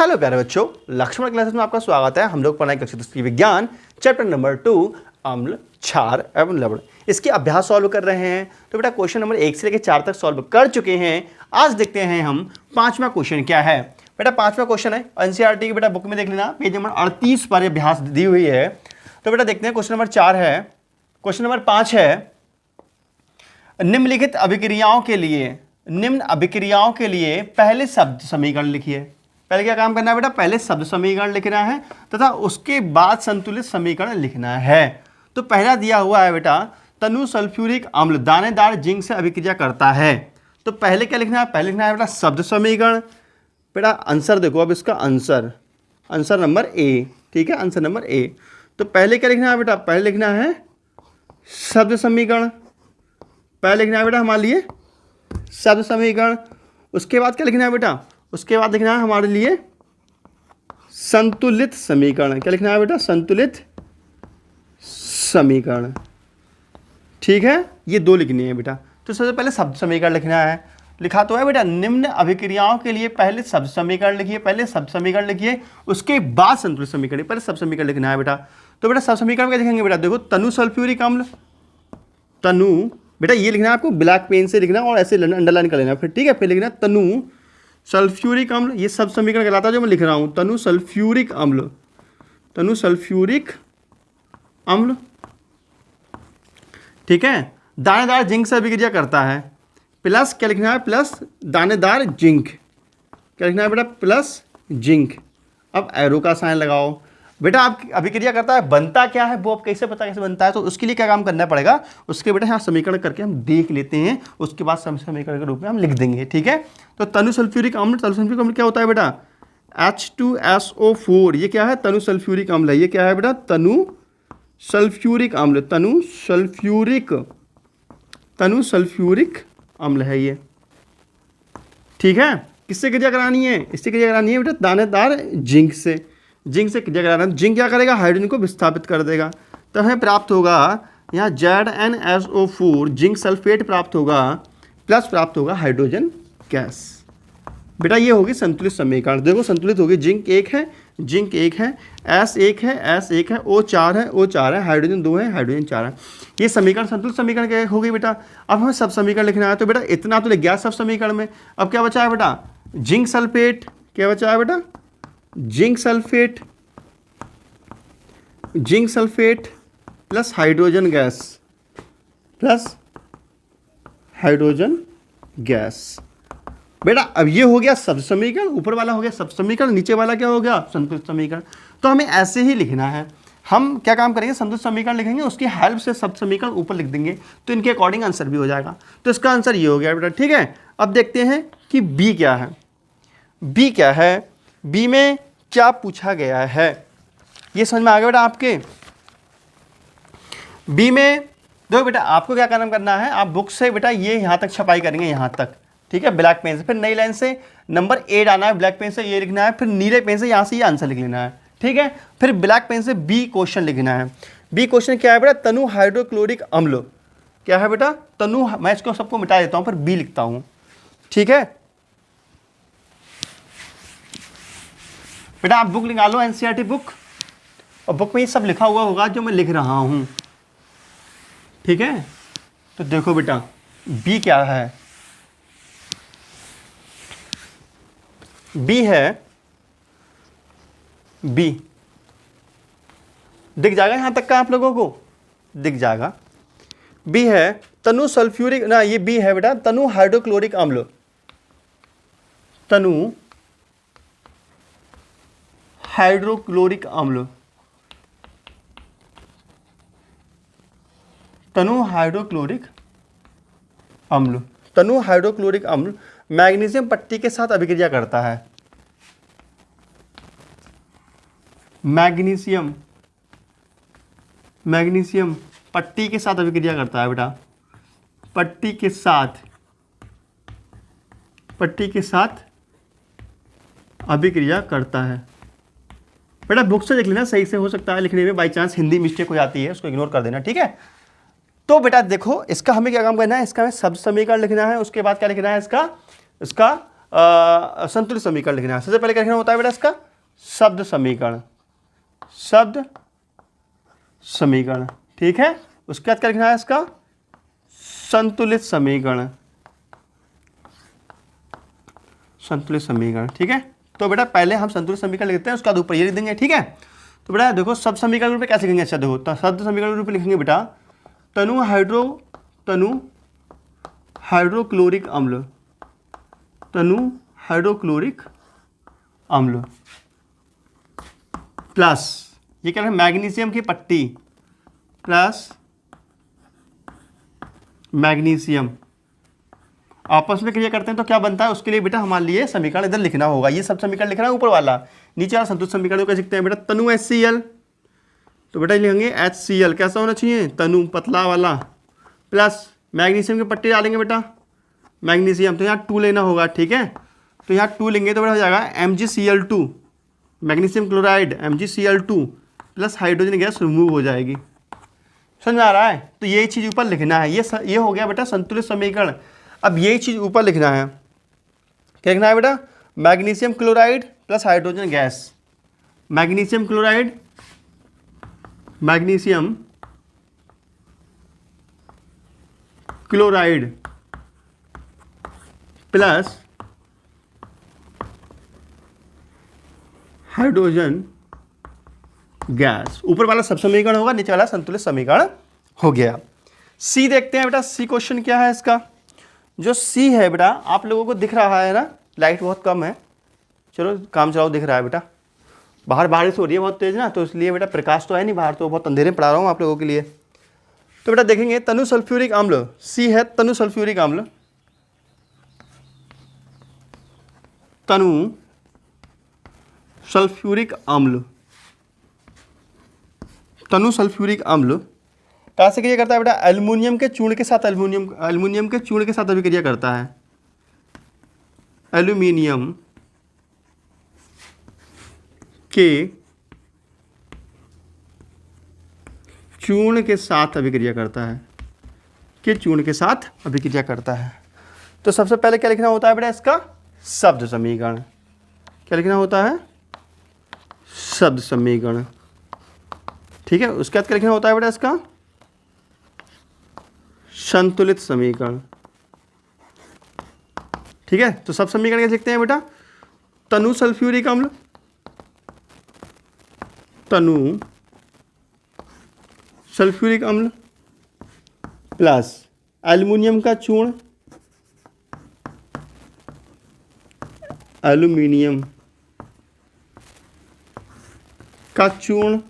Hello प्यारे बच्चों, Lakshman classes में आपका स्वागत है। हम लोग पढ़ाई कक्षा 10 की विज्ञान चैप्टर नंबर 2 अम्ल, क्षार एवं लवण इसके अभ्यास सॉल्व कर रहे हैं। तो बेटा क्वेश्चन नंबर 1 से लेकर 4 तक सॉल्व कर चुके हैं। आज देखते हैं हम पांचवा क्वेश्चन क्या है। बेटा पांचवा क्वेश्चन है एनसीईआरटी की, बेटा बुक में देख लेना, पेज नंबर 38 पर अभ्यास दी हुई है। तो बेटा देखते हैं क्वेश्चन नंबर 4 है। क्वेश्चन नंबर 5 है, निम्नलिखित अभिक्रियाओं के लिए पहले शब्द समीकरण लिखिए। पहले क्या काम करना है बेटा, पहले शब्द समीकरण लिखना है तथा उसके बाद संतुलित समीकरण लिखना है। तो पहला दिया हुआ है बेटा, तनु सल्फ्यूरिक अम्ल दानेदार जिंक से अभिक्रिया करता है। तो पहले क्या लिखना है, पहले लिखना है बेटा शब्द समीकरण। बेटा आंसर देखो, अब इसका आंसर नंबर ए, ठीक है, आंसर नंबर ए। तो पहले क्या लिखना है बेटा, पहले लिखना है शब्द समीकरण, पहले लिखना है बेटा हमारे लिए शब्द समीकरण। उसके बाद क्या लिखना है बेटा, उसके बाद लिखना है हमारे लिए संतुलित समीकरण। क्या लिखना है बेटा, संतुलित समीकरण, ठीक है, ये दो लिखनी है बेटा। तो सबसे पहले शब्द समीकरण लिखना है, लिखा तो है बेटा, निम्न अभिक्रियाओं के लिए पहले शब्द समीकरण लिखिए, पहले शब्द समीकरण लिखिए, उसके बाद संतुलित समीकरण, पहले शब्द समीकरण लिखना है बेटा। तो बेटा शब्द समीकरण क्या लिखेंगे बेटा, देखो तनु सल्फ्यूरिक अम्ल, तनु बेटा ये लिखना है आपको ब्लैक पेन से लिखना और ऐसे अंडरलाइन कर लेना फिर, ठीक है। फिर लिखना तनु सल्फ्यूरिक अम्ल, ये सब समीकरण कहलाता है जो मैं लिख रहा हूँ, तनु सल्फ्यूरिक अम्ल, तनु सल्फ्यूरिक अम्ल, ठीक है, दानेदार जिंक से अभिक्रिया करता है। प्लस क्या लिखना है, प्लस दानेदार जिंक, क्या लिखना है बेटा, प्लस जिंक। अब एरो का साइन लगाओ बेटा। आप अभिक्रिया करता है, बनता क्या है वो आप कैसे पता कैसे बनता है, तो उसके लिए क्या काम करना पड़ेगा, उसके बेटा यहाँ समीकरण करके हम देख लेते हैं, उसके बाद समीकरण के रूप में हम लिख देंगे, ठीक है। तो तनु सल्फ्यूरिक अम्ल, तनु सल्फ्यूरिक अम्ल क्या होता है बेटा, H2SO4, ये क्या है, तनु सल्फ्यूरिक अम्ल है। ये क्या है बेटा, तनु सल्फ्यूरिक अम्ल, तनु सल्फ्यूरिक अम्ल है ये, ठीक है। किससे क्रिया करानी है, इससे क्रिया करानी है बेटा दानेदार जिंक से, जिंक से क्रिया कराना। जिंक क्या करेगा, हाइड्रोजन को विस्थापित कर देगा। तो हमें प्राप्त होगा यहाँ ZnSO4 जिंक सल्फेट प्राप्त होगा, प्लस प्राप्त होगा हाइड्रोजन गैस। बेटा ये होगी संतुलित समीकरण। देखो संतुलित होगी, जिंक एक है, जिंक एक है, S एक है, S एक है, O4 है, O4 है, हाइड्रोजन 2 है, हाइड्रोजन 4 है। ये समीकरण संतुलित समीकरण क्या होगी बेटा। अब हमें सब समीकरण लिखना है, तो बेटा इतना तो लिख गया सब समीकरण में। अब क्या बचा है बेटा, जिंक सल्फेट, क्या बचा है बेटा, zinc sulphate plus hydrogen gas, plus hydrogen gas. बेटा अब ये हो गया शब्द समीकरण, ऊपर वाला हो गया शब्द समीकरण, नीचे वाला क्या हो गया, संतुलित समीकरण। तो हमें ऐसे ही लिखना है। हम क्या काम करेंगे, संतुलित समीकरण लिखेंगे, उसकी हेल्प से शब्द समीकरण ऊपर लिख देंगे, तो इनके अकॉर्डिंग आंसर भी हो जाएगा। तो इसका आंसर ये हो गया बेटा, ठीक है। अब देखते हैं कि बी क्या है। बी क्या है, बी में क्या पूछा गया है, ये समझ में आ गया बेटा आपके। बी में देखो बेटा, आपको क्या काम करना है, आप बुक से बेटा ये यहाँ तक छपाई करेंगे, यहाँ तक, ठीक है, ब्लैक पेन से। फिर नई लाइन से नंबर 8 आना है, ब्लैक पेन से ये लिखना है, फिर नीले पेन से यहाँ से ये आंसर लिख लेना है, ठीक है। फिर ब्लैक पेन से बी क्वेश्चन लिखना है। बी क्वेश्चन क्या है बेटा, तनु हाइड्रोक्लोरिक अम्ल, क्या है बेटा, तनु, मैं इसको सबको मिटा देता हूँ, फिर बी लिखता हूँ, ठीक है। बेटा आप बुक निकालो, एनसीईआरटी बुक, और बुक में ये सब लिखा हुआ होगा जो मैं लिख रहा हूँ, ठीक है। तो देखो बेटा बी क्या है, बी है, बी दिख जाएगा यहां तक का, आप लोगों को दिख जाएगा। बी है तनु सल्फ्यूरिक, ना ये बी है बेटा, तनु हाइड्रोक्लोरिक अम्ल, तनु हाइड्रोक्लोरिक अम्ल, तनु हाइड्रोक्लोरिक अम्ल, तनु हाइड्रोक्लोरिक अम्ल मैग्नीशियम पट्टी के साथ अभिक्रिया करता है। मैग्नीशियम पट्टी के साथ अभिक्रिया करता है बेटा, पट्टी के साथ अभिक्रिया करता है। बेटा बुक से लिख लेना, सही से हो सकता है लिखने में बाई चांस हिंदी मिस्टेक हो जाती है, उसको इग्नोर कर देना, ठीक है। तो बेटा देखो इसका हमें क्या काम करना है, इसका हमें शब्द समीकरण लिखना है, उसके बाद क्या लिखना है, इसका संतुलित समीकरण लिखना है। सबसे पहले क्या लिखना होता है बेटा इसका शब्द समीकरण, शब्द समीकरण, ठीक है। उसके बाद क्या लिखना है इसका संतुलित समीकरण, संतुलित समीकरण, ठीक है। तो बेटा पहले हम संतुलित समीकरण लिखते हैं, उसके बाद ऊपर ये लिख देंगे, ठीक है। तो बेटा देखो शब्द समीकरण रूप में कैसे लिखेंगे, अच्छा देखो शब्द समीकरण रूप में लिखेंगे बेटा तनु हाइड्रोक्लोरिक अम्ल, तनु हाइड्रोक्लोरिक अम्ल प्लस ये क्या है मैग्नीशियम की पट्टी प्लस मैग्नीशियम, आपस में क्रिया करते हैं तो क्या बनता है, उसके लिए बेटा हमारे लिए समीकरण इधर लिखना होगा। ये सब समीकरण लिखना है ऊपर वाला, नीचे वाला संतुलित समीकरण को लिखते हैं बेटा तनु HCl, तो बेटा लिखेंगे HCl कैसा होना चाहिए तनु पतला वाला, प्लस मैग्नीशियम की पट्टी डालेंगे बेटा मैग्नीशियम, तो यहाँ 2 लेना होगा, ठीक है। तो यहाँ 2 लेंगे तो बेटा हो जाएगा MgCl2, magnesium chloride MgCl2 plus hydrogen gas remove हो जाएगी। समझ में आ रहा है। तो यही चीज़ ऊपर लिखना है, ये हो गया बेटा संतुलित समीकरण। अब यही चीज़ ऊपर लिखना है, क्या लिखना है बेटा magnesium chloride plus hydrogen gas, magnesium chloride, magnesium chloride plus hydrogen gas, ऊपर वाला सब समीकरण होगा, नीचे वाला संतुलित समीकरण हो गया। सी देखते हैं बेटा, सी क्वेश्चन क्या है इसका। जो सी है बेटा आप लोगों को दिख रहा है ना, लाइट बहुत कम है, चलो काम चलाओ, दिख रहा है बेटा, बाहर बारिश हो रही है बहुत तेज ना, तो इसलिए बेटा प्रकाश तो है नहीं बाहर, तो बहुत अंधेरे में पढ़ा रहा हूँ आप लोगों के लिए। तो बेटा देखेंगे तनु सल्फ्यूरिक अम्ल, सी है तनु सल्फ्यूरिक अम्ल, तनु सल्फ्यूरिक अम्ल, तनु सल्फ्यूरिक अम्ल कहाँ से क्रिया करता है बेटा एल्युमिनियम के चूर्ण के साथ, एल्युमिनियम के चूर्ण के साथ अभिक्रिया करता है, एल्युमिनियम के चूर्ण के साथ अभिक्रिया करता है, के चूर्ण के साथ अभिक्रिया करता है। तो सबसे पहले क्या लिखना होता है बेटा इसका शब्द समीकरण, क्या लिखना होता है शब्द समीकरण, ठीक है। उसके बाद क्या लिखना होता है बेटा इसका संतुलित समीकरण, ठीक है। तो सब समीकरण कैसे लिखते हैं बेटा तनु सल्फ्यूरिक अम्ल, तनु सल्फ्यूरिक अम्ल प्लस एल्युमिनियम का चूर्ण, एल्युमिनियम का चूर्ण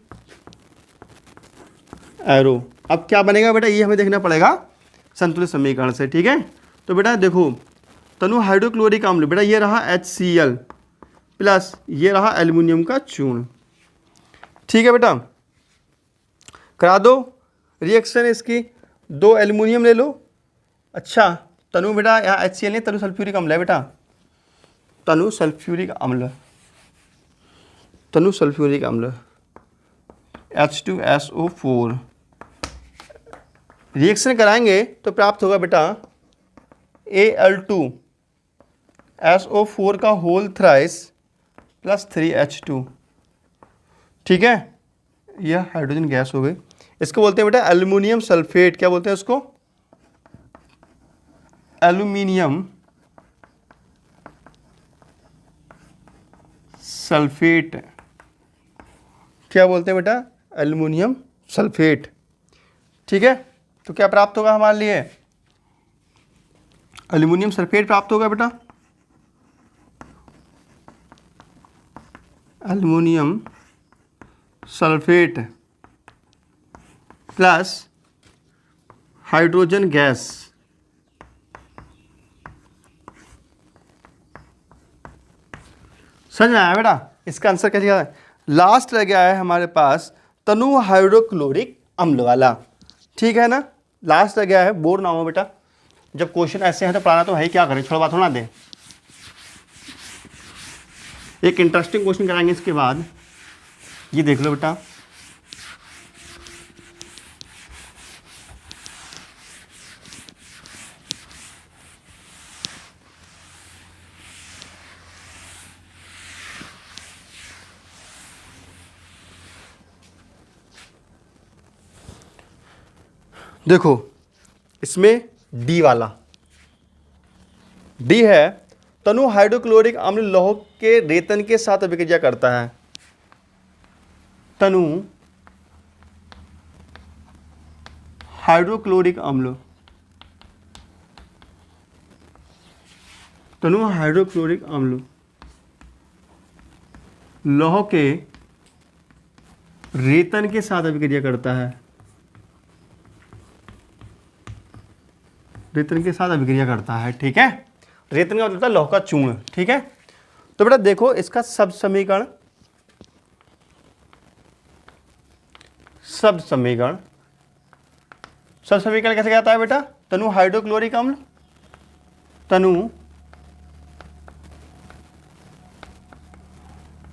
एरो। अब क्या बनेगा बेटा ये हमें देखना पड़ेगा संतुलित समीकरण से, ठीक है। तो बेटा देखो तनु हाइड्रोक्लोरिक अम्ल, बेटा ये रहा HCl प्लस ये रहा एल्युमिनियम का चूर्ण, ठीक है बेटा। करा दो रिएक्शन इसकी, 2 एल्युमिनियम ले लो, अच्छा तनु बेटा यहाँ HCl नहीं तनु सल्फ्यूरिक अम्ल है बेटा, तनु सल्फ्यूरिक अम्ल, तनु सल्फ्यूरिक अम्ल H2SO4 रिएक्शन कराएंगे तो प्राप्त होगा बेटा Al2SO4 का होल थ्राइस प्लस 3H2, ठीक है। यह हाइड्रोजन गैस हो गई, इसको बोलते हैं बेटा एल्युमिनियम सल्फेट, क्या बोलते हैं उसको एल्युमिनियम सल्फेट, क्या बोलते हैं बेटा एल्युमिनियम सल्फेट, ठीक है। तो क्या प्राप्त होगा हमारे लिए एल्युमिनियम सल्फेट प्राप्त होगा बेटा, aluminium sulphate plus hydrogen gas, समझ में आया बेटा। इसका आंसर क्या लिखा है, लास्ट रह गया है हमारे पास तनु हाइड्रोक्लोरिक अम्ल वाला, ठीक है ना, लास्ट रह गया है। बोर ना हो बेटा, जब क्वेश्चन ऐसे हैं तो पढ़ाना तो है ही, क्या करें थोड़ा बात होना दें। एक इंटरेस्टिंग क्वेश्चन कराएंगे इसके बाद, ये देख लो बेटा, देखो इसमें डी वाला, डी है तनु हाइड्रोक्लोरिक अम्ल लौह के रेतन के साथ अभिक्रिया करता है। तनु हाइड्रोक्लोरिक अम्ल, तनु हाइड्रोक्लोरिक अम्ल लौह के रेतन के साथ अभिक्रिया करता है, रेतन के साथ अभिक्रिया करता है। ठीक है, रेतन का मतलब होता है लौह का चूर्ण। ठीक है, तो बेटा देखो इसका शब्द समीकरण, शब्द समीकरण, शब्द समीकरण कैसे कहता है बेटा? तनु हाइड्रोक्लोरिक अम्ल, तनु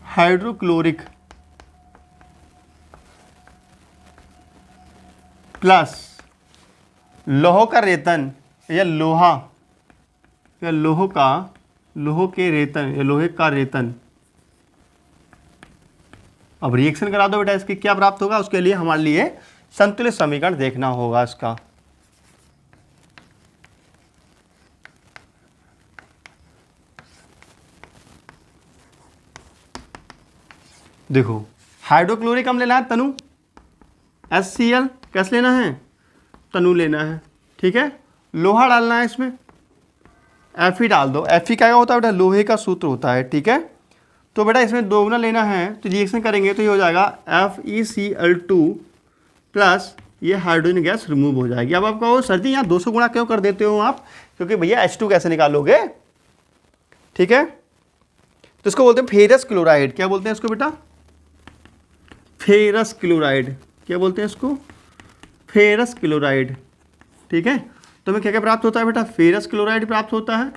हाइड्रोक्लोरिक प्लस लौह का रेतन या लोहा या लोह के रेतन या लोहे का रेतन। अब रिएक्शन करा दो बेटा, इसकी क्या प्राप्त होगा? उसके लिए हमारे लिए संतुलित समीकरण देखना होगा इसका। देखो हाइड्रोक्लोरिक अम्ल लेना है तनु, HCl कैसे लेना है? तनु लेना है। ठीक है, लोहा डालना है इसमें, Fe डाल दो। Fe क्या होता है बेटा? लोहे का सूत्र होता है। ठीक है, तो बेटा इसमें 2 गुना लेना है तो रिएक्शन करेंगे तो ये हो जाएगा FeCl2 प्लस ये हाइड्रोजन गैस रिमूव हो जाएगी। अब आप कहो सर जी यहाँ 200 गुना क्यों कर देते हो आप? क्योंकि भैया H2 कैसे निकालोगे? ठीक है, तो इसको बोलते हैं फेरस क्लोराइड। क्या बोलते हैं इसको बेटा? Ferrous chloride. क्या बोलते हैं इसको? Ferrous chloride. ठीक है, तो हमें क्या क्या प्राप्त होता है बेटा? फेरस क्लोराइड प्राप्त होता है,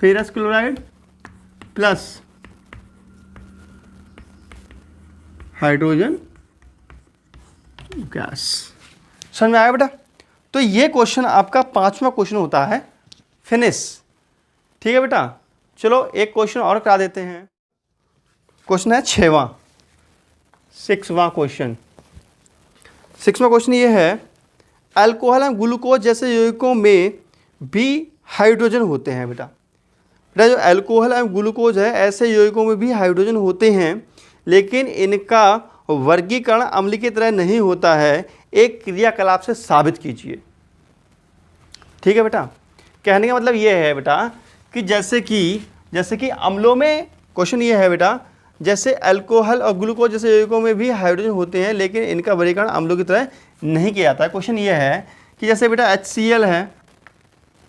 ferrous chloride plus hydrogen gas. समझ में आया बेटा? तो ये क्वेश्चन आपका 5वां क्वेश्चन होता है फिनिश। ठीक है बेटा, चलो एक क्वेश्चन और करा देते हैं। क्वेश्चन है 6वां क्वेश्चन। 6वां क्वेश्चन ये है, अल्कोहल एवं ग्लूकोज जैसे यौगिकों में भी हाइड्रोजन होते हैं। बेटा जो अल्कोहल एवं ग्लूकोज है ऐसे यौगिकों में भी हाइड्रोजन होते हैं, लेकिन इनका वर्गीकरण अम्ल की तरह नहीं होता है। एक क्रियाकलाप से साबित कीजिए। ठीक है बेटा, कहने का मतलब ये है बेटा कि जैसे कि अम्लों में, क्वेश्चन ये है बेटा जैसे अल्कोहल और ग्लूकोज जैसे यौगिकों में भी हाइड्रोजन होते हैं, लेकिन इनका वर्गीकरण अम्लों की तरह नहीं किया जाता है। क्वेश्चन ये है कि जैसे बेटा HCl है,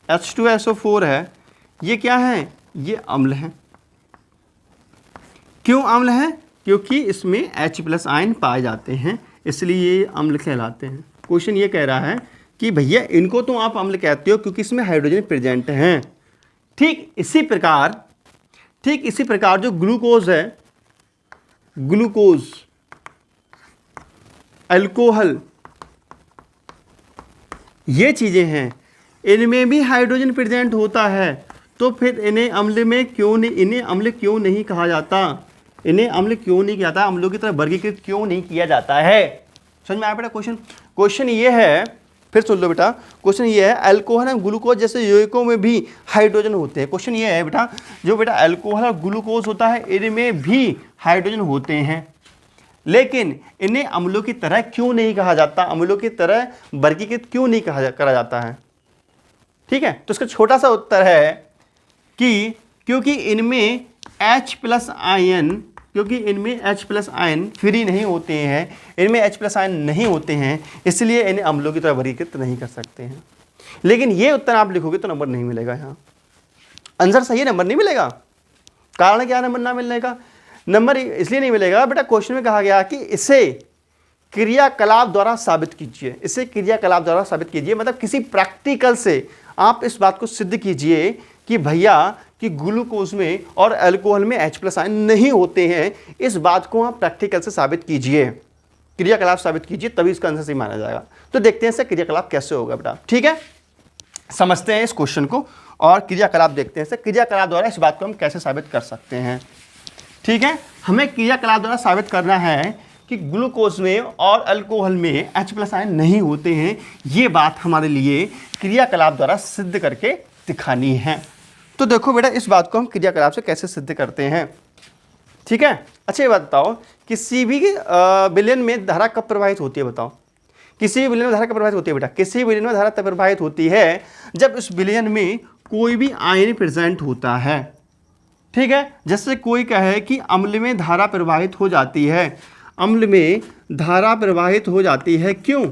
H2SO4 है, ये क्या है? ये अम्ल है। क्यों अम्ल है? क्योंकि इसमें H+ आयन पाए जाते हैं, इसलिए ये अम्ल कहलाते हैं। क्वेश्चन ये कह रहा है कि भैया इनको तो आप अम्ल कहते हो क्योंकि इसमें हाइड्रोजन प्रेजेंट हैं। ठीक इसी प्रकार जो ग्लूकोज है, ग्लूकोज, अल्कोहल, ये चीजें हैं, इनमें भी हाइड्रोजन प्रेजेंट होता है, तो फिर इन्हें अम्ल क्यों नहीं कहा जाता? इन्हें अम्ल क्यों नहीं किया जाता? अम्लों की तरह वर्गीकृत क्यों नहीं किया जाता है? समझ में आया बेटा क्वेश्चन ये है, फिर सुन लो बेटा, क्वेश्चन ये है अल्कोहल और ग्लूकोज जैसे यौगिकों में भी हाइड्रोजन होते हैं। क्वेश्चन ये है बेटा जो बेटा अल्कोहल और ग्लूकोज होता है इनमें भी हाइड्रोजन होते हैं, लेकिन इन्हें अम्लों की तरह क्यों नहीं कहा जाता? अम्लों की तरह वर्गीकृत क्यों नहीं करा जाता है? ठीक है, तो इसका छोटा सा उत्तर है कि क्योंकि इनमें H+ आयन फ्री नहीं होते हैं, इनमें H+ आयन नहीं होते हैं, इसलिए इन्हें अम्लों की तरह वर्गीकृत नहीं कर सकते हैं। लेकिन ये उत्तर आप लिखोगे तो नंबर नहीं मिलेगा, यहाँ आंसर सही नंबर नहीं मिलेगा। कारण क्या नंबर ना मिलने का? नंबर इसलिए नहीं मिलेगा बेटा, क्वेश्चन में कहा गया कि इसे क्रियाकलाप द्वारा साबित कीजिए। इसे क्रियाकलाप द्वारा साबित कीजिए मतलब किसी प्रैक्टिकल से आप इस बात को सिद्ध कीजिए कि भैया कि ग्लूकोज में और अल्कोहल में H+ आयन नहीं होते हैं। इस बात को आप प्रैक्टिकल से साबित कीजिए, क्रियाकलाप साबित कीजिए, तभी इसका आंसर सही माना जाएगा। तो देखते हैं इससे क्रियाकलाप कैसे होगा बेटा। ठीक है, समझते हैं इस क्वेश्चन को और क्रियाकलाप देखते हैं। क्रियाकलाप द्वारा इस बात को हम कैसे साबित कर सकते हैं। ठीक है, हमें क्रियाकलाप द्वारा साबित करना है कि ग्लूकोज में और अल्कोहल में H+ आयन नहीं होते हैं। ये बात हमारे लिए क्रियाकलाप द्वारा सिद्ध करके दिखानी है। तो देखो बेटा, इस बात को हम क्रियाकलाप से कैसे सिद्ध करते हैं, ठीक है। अच्छा ये बात बताओ, किसी भी विलयन में धारा कब प्रवाहित होती है, बताओ। किसी भी विलयन में धारा कब प्रवाहित होती है बेटा? किसी भी विलयन में धारा तब प्रवाहित होती है जब उस विलयन में कोई भी आयन प्रेजेंट होता है, ठीक है। जैसे कोई कहे कि अम्ल में धारा प्रवाहित हो जाती है, अम्ल में धारा प्रवाहित हो जाती है, क्यों?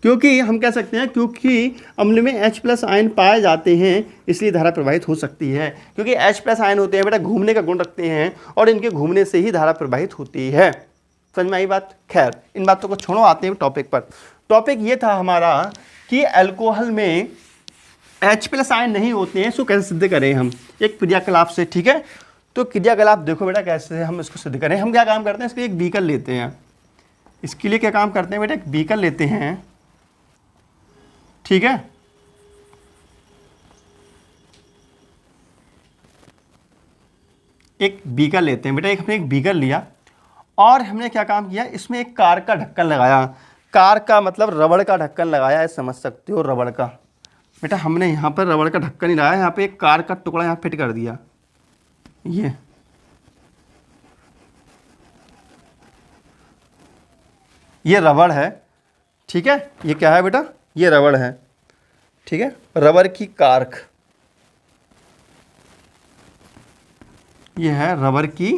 क्योंकि हम कह सकते हैं क्योंकि अम्ल में H+ आयन पाए जाते हैं इसलिए धारा प्रवाहित हो सकती है। क्योंकि H+ आयन होते हैं बेटा, घूमने का गुण रखते हैं और इनके घूमने से ही धारा प्रवाहित होती है। समझ में आई बात? खैर, इन बातों को छोड़ो, आते हैं टॉपिक पर। टॉपिक ये था हमारा कि अल्कोहल में H+ आयन नहीं होते हैं, इसको कैसे सिद्ध करें हम एक क्रियाकलाप से, ठीक है। तो क्रियाकलाप देखो बेटा कैसे हम इसको सिद्ध करें। हम क्या काम करते हैं, इसके लिए एक बीकर लेते हैं। इसके लिए क्या काम करते हैं बेटा, एक बीकर लेते हैं, ठीक है। एक बीकर लेते हैं बेटा, हमने एक बीकर लिया और हमने क्या काम किया, इसमें एक कार का ढक्कन लगाया। कार का मतलब रबड़ का ढक्कन लगाया है, समझ सकते हो, रबड़ का। बेटा हमने यहाँ पर रबड़ का ढक्कन ही लगाया, यहाँ पे एक कार का टुकड़ा यहाँ फिट कर दिया। ये रबड़ है, ठीक है। ये क्या है बेटा, ये रबड़ है, ठीक है। रबड़ की कार्क, ये है रबड़ की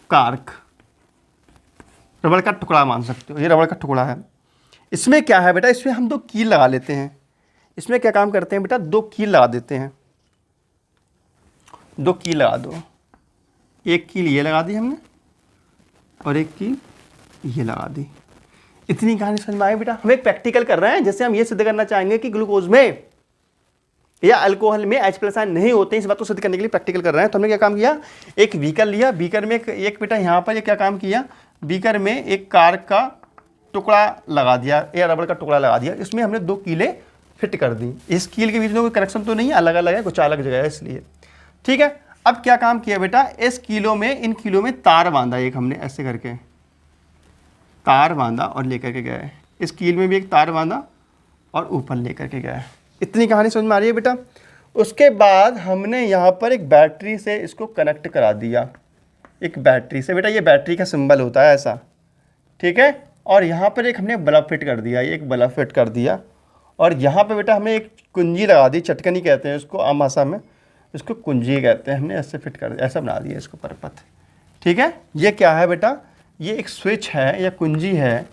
कार्क, रबड़ का टुकड़ा मान सकते हो, ये रबड़ का टुकड़ा है। इसमें क्या है बेटा, इसमें हम 2 कील लगा लेते हैं। इसमें क्या काम करते हैं बेटा, 2 कील लगा देते हैं। 2 कील लगा दो, एक कील ये लगा दी हमने और एक कील ये लगा दी। इतनी कहानी समझ में आई बेटा। हम एक प्रैक्टिकल कर रहे हैं, जैसे हम ये सिद्ध करना चाहेंगे कि ग्लूकोज में या अल्कोहल में H+ आयन नहीं होते हैं, इस बात को सिद्ध करने के लिए प्रैक्टिकल कर रहे हैं। तो हमने क्या काम किया, एक बीकर लिया, बीकर में एक बेटा यहाँ पर ये क्या काम किया, बीकर में एक कार का टुकड़ा लगा दिया या रबड़ का टुकड़ा लगा दिया। इसमें हमने 2 कीलें फिट कर दी। इस कील के बीच में कोई कनेक्शन तो नहीं है, अलग अलग है, कुछ अलग जगह है इसलिए, ठीक है। अब क्या काम किया बेटा, इस कीलों में, इन कीलों में तार बांधा, एक हमने ऐसे करके तार बांधा और लेकर के गए। इस कील में भी एक तार बांधा और ऊपर लेकर के गए। इतनी कहानी समझ में आ रही है बेटा। उसके बाद हमने यहाँ पर एक बैटरी से इसको कनेक्ट करा दिया, एक बैटरी से। बेटा ये बैटरी का सिंबल होता है ऐसा, ठीक है। और यहाँ पर एक हमने बल्ब फिट कर दिया, एक बल्ब फिट कर दिया। और यहाँ पे बेटा हमने एक कुंजी लगा दी, चटकनी कहते हैं इसको आम भाषा में, इसको कुंजी कहते हैं। हमने ऐसे फिट कर दिया, ऐसा बना दिया इसको परपथ, ठीक है। ये क्या है बेटा, ये एक स्विच है या कुंजी है,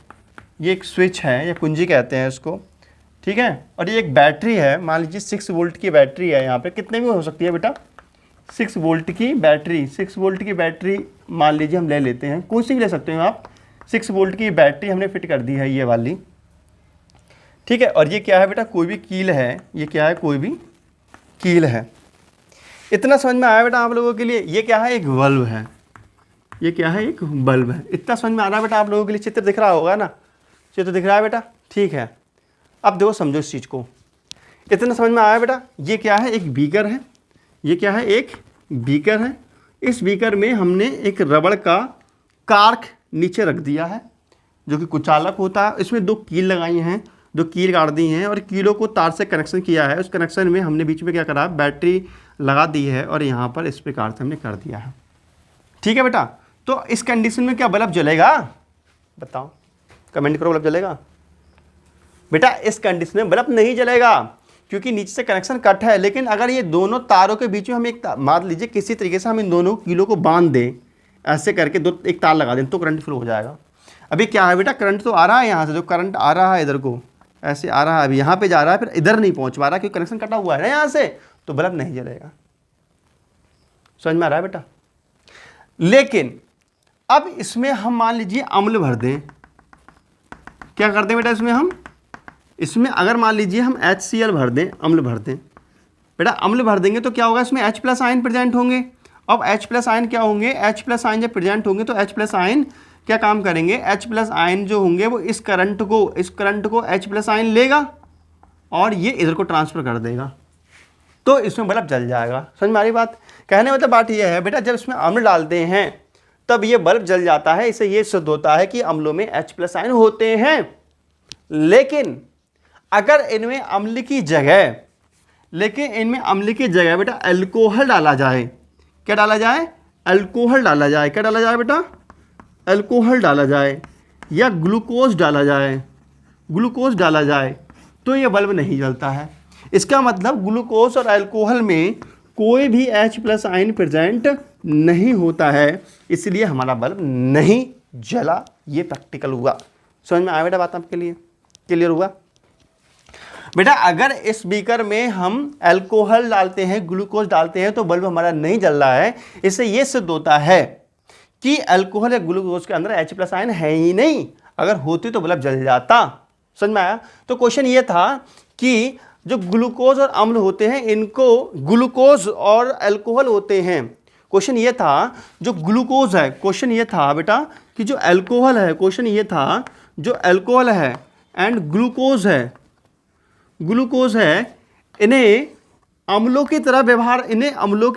ये एक स्विच है या कुंजी कहते हैं इसको, ठीक है। और ये एक बैटरी है, मान लीजिए 6 वोल्ट की बैटरी है। यहाँ पे कितने भी हो सकती है बेटा, 6 वोल्ट की बैटरी, 6 वोल्ट की बैटरी मान लीजिए हम ले लेते हैं, कोई सी भी ले सकते हो आप। 6 वोल्ट की बैटरी हमने फिट कर दी है, ये वाली, ठीक है। और ये क्या है बेटा, कोई भी कील है, ये क्या है, कोई भी कील है। इतना समझ में आया बेटा आप लोगों के लिए। ये क्या है, एक बल्ब है, ये क्या है, एक बल्ब है। इतना समझ में आ रहा है बेटा आप लोगों के लिए। चित्र दिख रहा होगा ना, चित्र दिख रहा है बेटा, ठीक है। अब देखो समझो इस चीज़ को, इतना समझ में आया बेटा। ये क्या है, एक बीकर है, ये क्या है, एक बीकर है। इस बीकर में हमने एक रबड़ का कार्क नीचे रख दिया है जो कि कुचालक होता है। इसमें 2 कील लगाई हैं, 2 कील गाड़ दी हैं और कीलों को तार से कनेक्शन किया है। उस कनेक्शन में हमने बीच में क्या करा, बैटरी लगा दी है और यहाँ पर इस प्रकार से हमने कर दिया है, ठीक है बेटा। तो इस कंडीशन में क्या बल्ब जलेगा, बताओ, कमेंट करो, बल्ब जलेगा बेटा? इस कंडीशन में बल्ब नहीं जलेगा क्योंकि नीचे से कनेक्शन कट है। लेकिन अगर ये दोनों तारों के बीच में हम एक, मान लीजिए किसी तरीके से हम इन दोनों कीलों को बांध दें, ऐसे करके एक तार लगा दें, तो करंट फ्लो हो जाएगा। अभी क्या है बेटा, करंट तो आ रहा है यहाँ से, जो करंट आ रहा है इधर को ऐसे आ रहा है, अभी यहाँ पे जा रहा है, फिर इधर नहीं पहुँच पा रहा क्योंकि कनेक्शन कटा हुआ है ना यहाँ से, तो बल्ब नहीं जलेगा। समझ में आ रहा है बेटा? लेकिन अब इसमें हम मान लीजिए अम्ल भर दें, क्या कर दें बेटा इसमें अगर मान लीजिए हम HCl भर दें, अम्ल भर दें बेटा, अम्ल भर देंगे तो क्या होगा, इसमें H+ आयन प्रेजेंट होंगे। अब H+ आयन क्या होंगे, H+ आयन जब प्रेजेंट होंगे तो H+ आयन क्या काम करेंगे, H+ आयन जो होंगे वो इस करंट को H+ आयन लेगा और ये इधर को ट्रांसफ़र कर देगा, तो इसमें बल्ब जल जाएगा। समझ में आ रही बात? कहने मतलब बात यह है बेटा, जब इसमें अम्ल डालते हैं तब ये बल्ब जल जाता है। इससे ये सिद्ध होता है कि अम्लों में H+ आयन होते हैं। लेकिन अगर इनमें अम्ल की जगह बेटा अल्कोहल डाला जाए, क्या डाला जाए? अल्कोहल डाला जाए। क्या डाला जाए बेटा? अल्कोहल डाला जाए या ग्लूकोज डाला जाए तो ये बल्ब नहीं जलता है। इसका मतलब ग्लूकोज और अल्कोहल में कोई भी H+ आयन प्रेजेंट नहीं होता है, इसलिए हमारा बल्ब नहीं जला। ये प्रैक्टिकल हुआ। समझ में आया बेटा बात आपके लिए? क्लियर हुआ बेटा? अगर इस बीकर में हम अल्कोहल डालते हैं, ग्लूकोज डालते हैं तो बल्ब हमारा नहीं जल रहा है। इससे ये सिद्ध होता है कि अल्कोहल या ग्लूकोज के अंदर H+ आयन है ही नहीं। अगर होती तो बल्ब जल जाता। समझ में आया? तो क्वेश्चन ये था कि जो ग्लूकोज और अम्ल होते हैं, इनको ग्लूकोज और अल्कोहल होते हैं। क्वेश्चन ये था जो ग्लूकोज है, क्वेश्चन ये था बेटा कि जो अल्कोहल है, क्वेश्चन ये था जो अल्कोहल है एंड ग्लूकोज है, इन्हें अम्लों की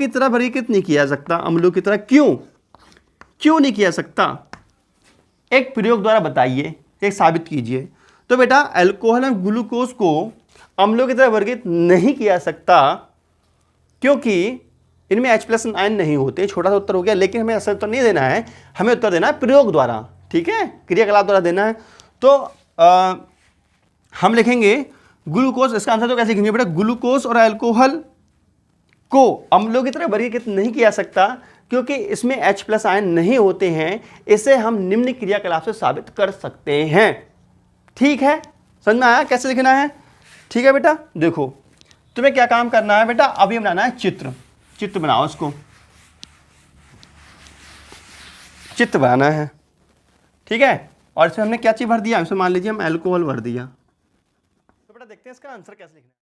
तरह वर्गीकृत नहीं किया सकता। अम्लों की तरह क्यों नहीं किया सकता? एक प्रयोग द्वारा बताइए, एक साबित कीजिए। तो बेटा अल्कोहल और ग्लूकोज को अम्लों की तरह वर्गीकृत नहीं किया सकता क्योंकि इनमें H+ आयन नहीं होते। छोटा सा उत्तर हो गया, लेकिन हमें असर उत्तर नहीं देना है, हमें उत्तर देना है प्रयोग द्वारा। ठीक है, क्रियाकलाप द्वारा देना है। तो हम लिखेंगे ग्लूकोज। इसका आंसर तो कैसे लिखेंगे बेटा? ग्लूकोज और अल्कोहल को अम्लों की तरह वर्गीकृत नहीं किया सकता क्योंकि इसमें H+ आयन नहीं होते हैं। इसे हम निम्न क्रियाकलाप से साबित कर सकते हैं। ठीक है, समझ में आया कैसे लिखना है? ठीक है बेटा, देखो तुम्हें क्या काम करना है बेटा, अभी बनाना है चित्र बनाओ। इसको चित्र बनाना है। ठीक है, और इसमें हमने क्या चीज भर दिया? इसमें मान लीजिए हम अल्कोहल भर दिया। तो बेटा देखते हैं इसका आंसर कैसे लिखना है।